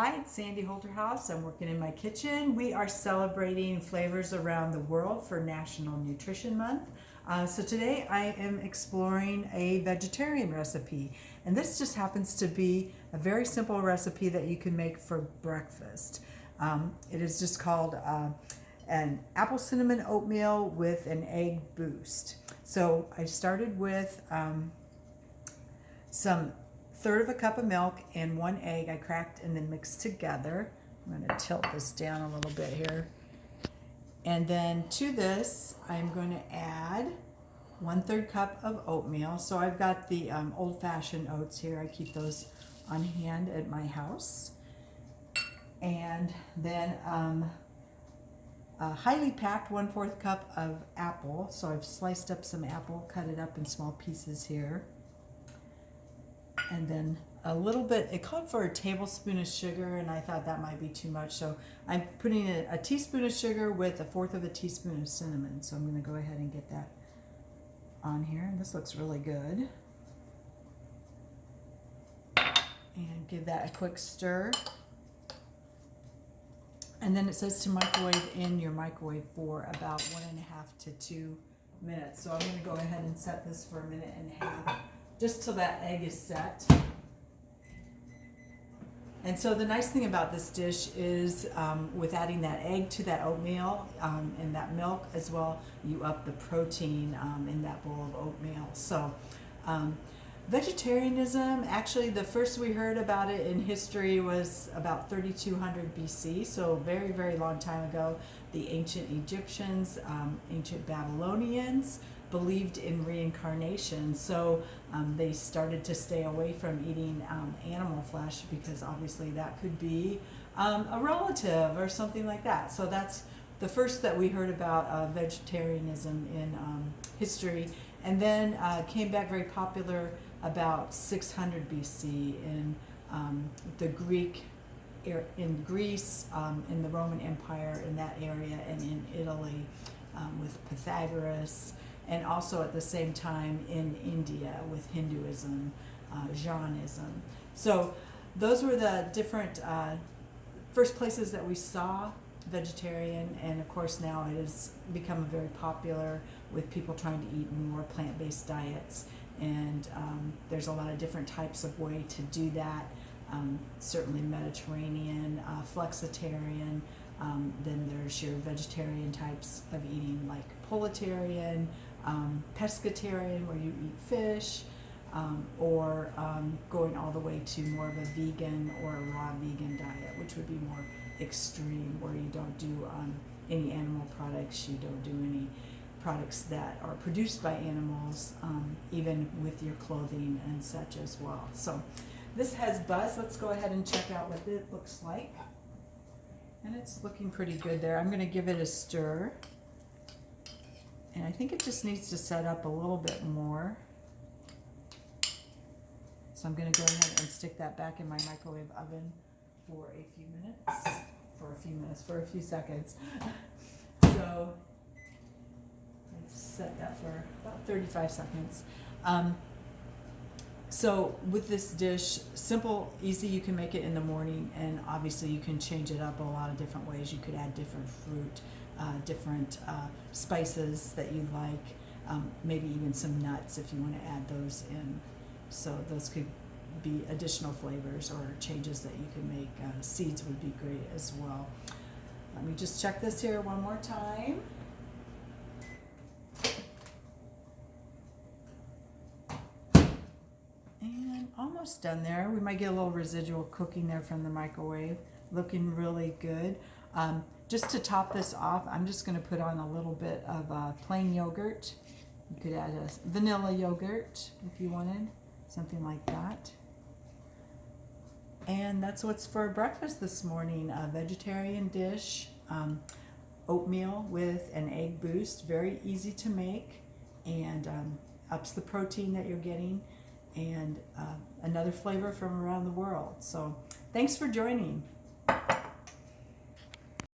Hi, it's Sandy Holterhaus. I'm working in my kitchen. We are celebrating flavors around the world for National Nutrition Month. So today I am exploring a vegetarian recipe, and this just happens to be a very simple recipe that you can make for breakfast. It is just called an apple cinnamon oatmeal with an egg boost. So I started with some third of a cup of milk and one egg I cracked and then mixed together. I'm going to tilt this down a little bit here. And then to this, I'm going to add 1/3 cup of oatmeal. So I've got the old-fashioned oats here. I keep those on hand at my house. And then a highly packed 1/4 cup of apple. So I've sliced up some apple, cut it up in small pieces here. And then a little bit, it called for a tablespoon of sugar, and I thought that might be too much. So I'm putting a teaspoon of sugar with 1/4 of a teaspoon of cinnamon. So I'm going to go ahead and get that on here. And this looks really good. And give that a quick stir. And then it says to microwave in your microwave for about 1.5 to 2 minutes. So I'm going to go ahead and set this for 1.5 minutes. Just till that egg is set. And so the nice thing about this dish is with adding that egg to that oatmeal and that milk as well, you up the protein in that bowl of oatmeal. So vegetarianism, actually the first we heard about it in history was about 3200 BC, so very, very long time ago. The ancient Egyptians, ancient Babylonians believed in reincarnation, so they started to stay away from eating animal flesh because obviously that could be a relative or something like that. So that's the first that we heard about vegetarianism in history, and then came back very popular about 600 BC in the in Greece, in the Roman Empire in that area, and in Italy with Pythagoras, and also at the same time in India with Hinduism, Jainism. So those were the different first places that we saw vegetarian, and of course now it has become very popular with people trying to eat more plant-based diets, and there's a lot of different types of way to do that. Certainly Mediterranean, flexitarian, then there's your vegetarian types of eating like pulitarian, pescatarian where you eat fish, or going all the way to more of a vegan or a raw vegan diet, which would be more extreme, where you don't do any animal products, you don't do any products that are produced by animals, even with your clothing and such as well. So this has buzz. Let's go ahead and check out what it looks like. And it's looking pretty good there. I'm going to give it a stir. And I think it just needs to set up a little bit more. So I'm going to go ahead and stick that back in my microwave oven for a few seconds. So let's set that for about 35 seconds. So with this dish, simple, easy, you can make it in the morning, and obviously you can change it up a lot of different ways. You could add different fruit, different spices that you like, maybe even some nuts if you want to add those in. So those could be additional flavors or changes that you can make. Seeds would be great as well. Let me just check this here one more time. Almost done there. We might get a little residual cooking there from the microwave. Looking really good. Just to top this off, I'm just going to put on a little bit of plain yogurt. You could add a vanilla yogurt if you wanted, something like that. And that's what's for breakfast this morning. A vegetarian dish, oatmeal with an egg boost. Very easy to make, and ups the protein that you're getting, and another flavor from around the world. So thanks for joining.